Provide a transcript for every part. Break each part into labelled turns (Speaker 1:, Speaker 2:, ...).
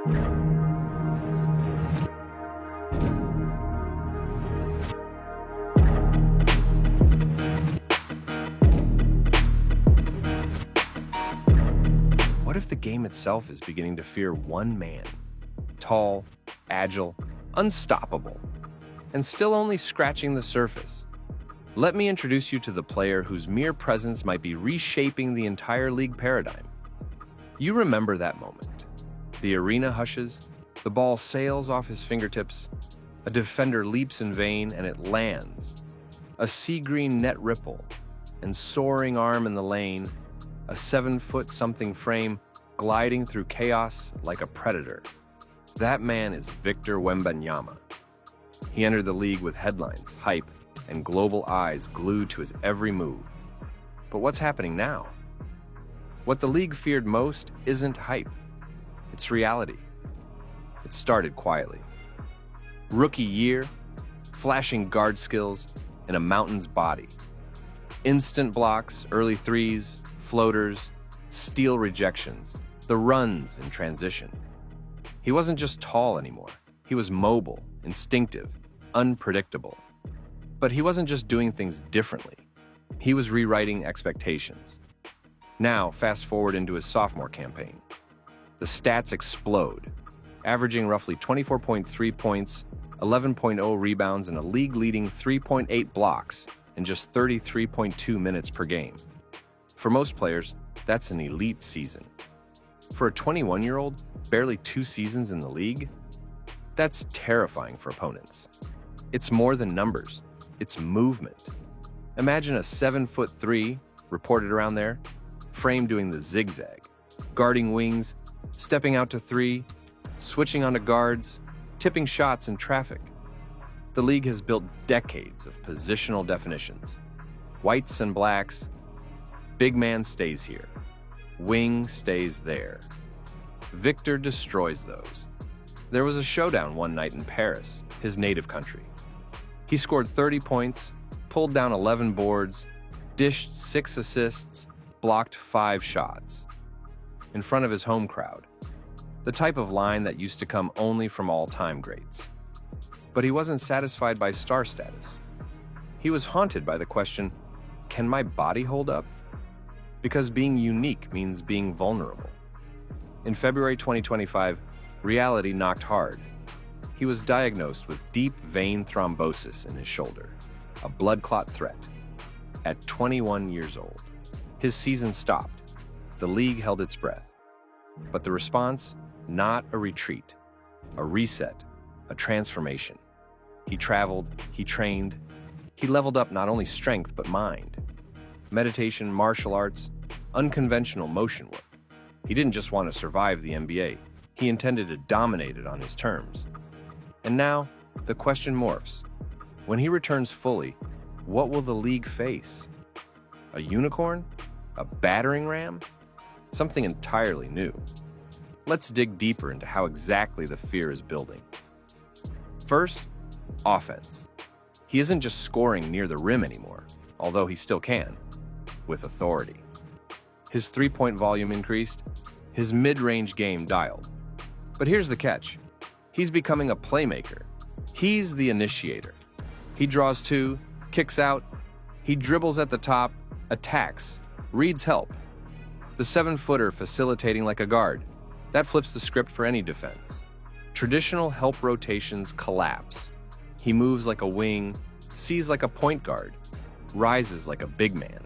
Speaker 1: What if the game itself is beginning to fear one man? Tall, agile, unstoppable, and still only scratching the surface. Let me introduce you to the player whose mere presence might be reshaping the entire league paradigm. You remember that moment. The arena hushes, the ball sails off his fingertips, a defender leaps in vain and it lands. A sea-green net ripple, and soaring arm in the lane, a 7-foot-something frame gliding through chaos like a predator. That man is Victor Wembanyama. He entered the league with headlines, hype, and global eyes glued to his every move. But what's happening now? What the league feared most isn't hype. It's reality. It started quietly. Rookie year, flashing guard skills, and a mountain's body. Instant blocks, early threes, floaters, steal rejections, the runs in transition. He wasn't just tall anymore. He was mobile, instinctive, unpredictable. But he wasn't just doing things differently. He was rewriting expectations. Now, fast forward into his sophomore campaign. The stats explode, averaging roughly 24.3 points, 11.0 rebounds, and a league-leading 3.8 blocks in just 33.2 minutes per game. For most players, that's an elite season. For a 21-year-old, barely 2 seasons in the league, that's terrifying for opponents. It's more than numbers. It's movement. Imagine a 7'3", reported around there, frame doing the zigzag, guarding wings, stepping out to 3, switching onto guards, tipping shots in traffic. The league has built decades of positional definitions. Whites and blacks, big man stays here, wing stays there. Victor destroys those. There was a showdown one night in Paris, his native country. He scored 30 points, pulled down 11 boards, dished 6 assists, blocked 5 shots. In front of his home crowd, the type of line that used to come only from all-time greats. But he wasn't satisfied by star status. He was haunted by the question, can my body hold up? Because being unique means being vulnerable. In February 2025, reality knocked hard. He was diagnosed with deep vein thrombosis in his shoulder, a blood clot threat, at 21 years old. His season stopped. The league held its breath. But the response? Not a retreat, a reset, a transformation. He traveled, he trained, he leveled up not only strength but mind. Meditation, martial arts, unconventional motion work. He didn't just want to survive the NBA. He intended to dominate it on his terms. And now, the question morphs. When he returns fully, what will the league face? A unicorn? A battering ram? Something entirely new. Let's dig deeper into how exactly the fear is building. First, offense. He isn't just scoring near the rim anymore, although he still can, with authority. His three-point volume increased, his mid-range game dialed. But here's the catch. He's becoming a playmaker. He's the initiator. He draws 2, kicks out, he dribbles at the top, attacks, reads help. The 7-footer facilitating like a guard. That flips the script for any defense. Traditional help rotations collapse. He moves like a wing, sees like a point guard, rises like a big man.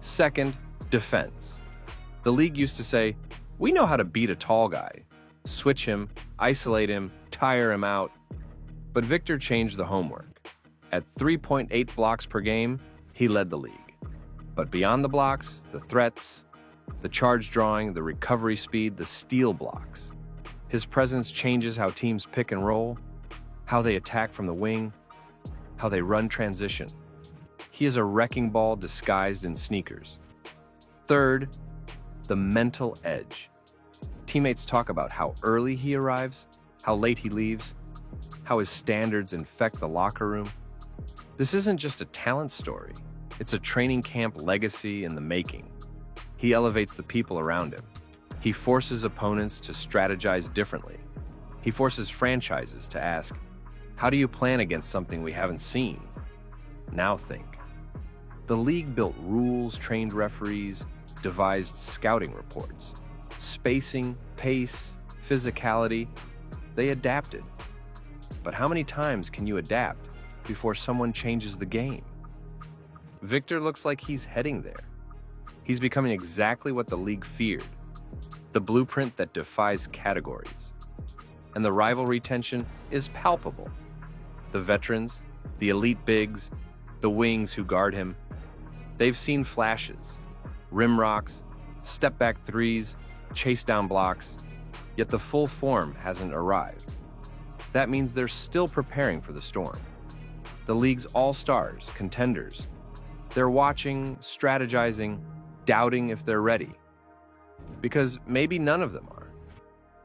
Speaker 1: Second, defense. The league used to say, we know how to beat a tall guy. Switch him, isolate him, tire him out. But Victor changed the homework. At 3.8 blocks per game, he led the league. But beyond the blocks, the threats, the charge drawing, the recovery speed, the steal blocks. His presence changes how teams pick and roll, how they attack from the wing, how they run transition. He is a wrecking ball disguised in sneakers. Third, the mental edge. Teammates talk about how early he arrives, how late he leaves, how his standards infect the locker room. This isn't just a talent story. It's a training camp legacy in the making. He elevates the people around him. He forces opponents to strategize differently. He forces franchises to ask, how do you plan against something we haven't seen? Now think. The league built rules, trained referees, devised scouting reports. Spacing, pace, physicality, they adapted. But how many times can you adapt before someone changes the game? Victor looks like he's heading there. He's becoming exactly what the league feared, the blueprint that defies categories. And the rivalry tension is palpable. The veterans, the elite bigs, the wings who guard him, they've seen flashes, rim rocks, step-back threes, chase-down blocks, yet the full form hasn't arrived. That means they're still preparing for the storm. The league's all-stars, contenders, they're watching, strategizing, doubting if they're ready. Because maybe none of them are.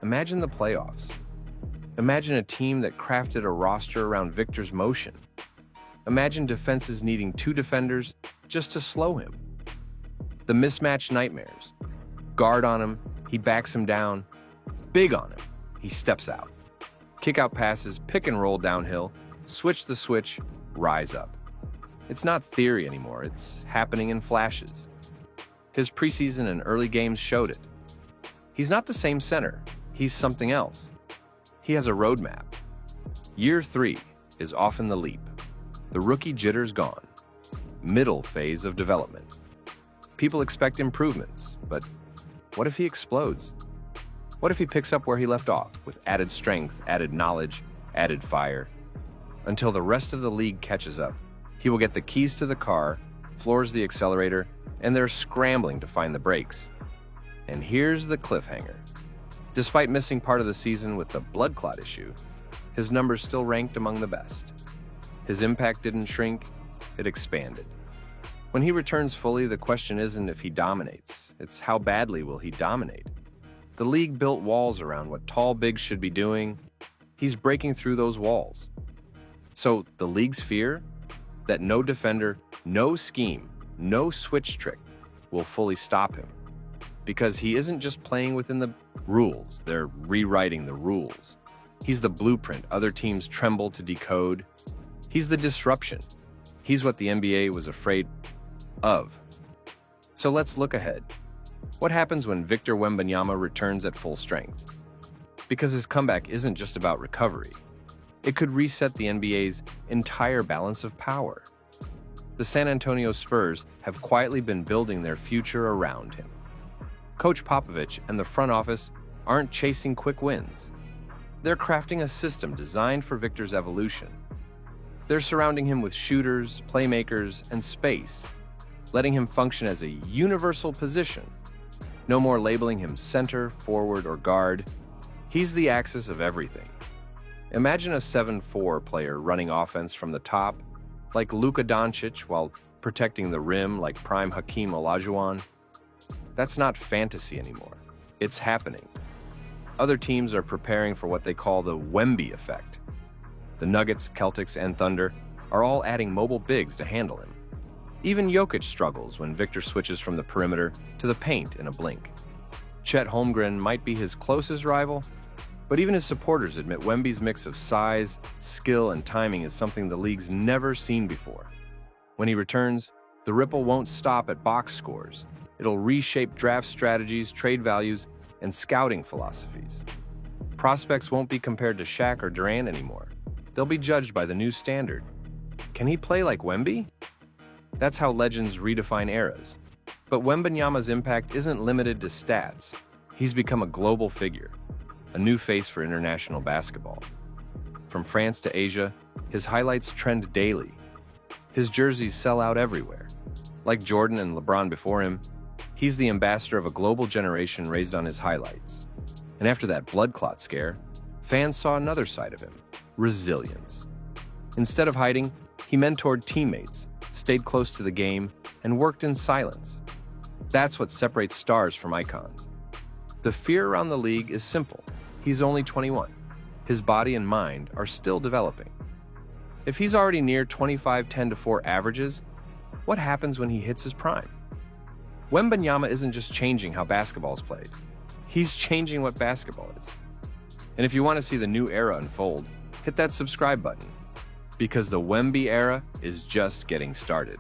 Speaker 1: Imagine the playoffs. Imagine a team that crafted a roster around Victor's motion. Imagine defenses needing 2 defenders just to slow him. The mismatch nightmares. Guard on him, he backs him down. Big on him, he steps out. Kick out passes, pick and roll downhill, switch the switch, rise up. It's not theory anymore, it's happening in flashes. His preseason and early games showed it. He's not the same center, he's something else. He has a roadmap. Year 3 is often the leap. The rookie jitter's gone. Middle phase of development. People expect improvements, but what if he explodes? What if he picks up where he left off, with added strength, added knowledge, added fire? Until the rest of the league catches up, he will get the keys to the car, floors the accelerator, and they're scrambling to find the brakes. And here's the cliffhanger. Despite missing part of the season with the blood clot issue, his numbers still ranked among the best. His impact didn't shrink, it expanded. When he returns fully, the question isn't if he dominates, it's how badly will he dominate. The league built walls around what tall bigs should be doing. He's breaking through those walls. So the league's fear? That no defender, no scheme, no switch trick will fully stop him. Because he isn't just playing within the rules, they're rewriting the rules. He's the blueprint other teams tremble to decode. He's the disruption. He's what the NBA was afraid of. So let's look ahead. What happens when Victor Wembanyama returns at full strength? Because his comeback isn't just about recovery. It could reset the NBA's entire balance of power. The San Antonio Spurs have quietly been building their future around him. Coach Popovich and the front office aren't chasing quick wins. They're crafting a system designed for Victor's evolution. They're surrounding him with shooters, playmakers, and space, letting him function as a universal position. No more labeling him center, forward, or guard. He's the axis of everything. Imagine a 7'4" player running offense from the top, like Luka Doncic, while protecting the rim like prime Hakeem Olajuwon. That's not fantasy anymore. It's happening. Other teams are preparing for what they call the Wemby effect. The Nuggets, Celtics, and Thunder are all adding mobile bigs to handle him. Even Jokic struggles when Victor switches from the perimeter to the paint in a blink. Chet Holmgren might be his closest rival, but even his supporters admit Wemby's mix of size, skill, and timing is something the league's never seen before. When he returns, the ripple won't stop at box scores. It'll reshape draft strategies, trade values, and scouting philosophies. Prospects won't be compared to Shaq or Durant anymore. They'll be judged by the new standard. Can he play like Wemby? That's how legends redefine eras. But Wembanyama's impact isn't limited to stats. He's become a global figure, a new face for international basketball. From France to Asia, his highlights trend daily. His jerseys sell out everywhere. Like Jordan and LeBron before him, he's the ambassador of a global generation raised on his highlights. And after that blood clot scare, fans saw another side of him: resilience. Instead of hiding, he mentored teammates, stayed close to the game, and worked in silence. That's what separates stars from icons. The fear around the league is simple. He's only 21. His body and mind are still developing. If he's already near 25 10-4 averages, what happens when he hits his prime? Wembanyama isn't just changing how basketball is played. He's changing what basketball is. And if you want to see the new era unfold, hit that subscribe button, because the Wemby era is just getting started.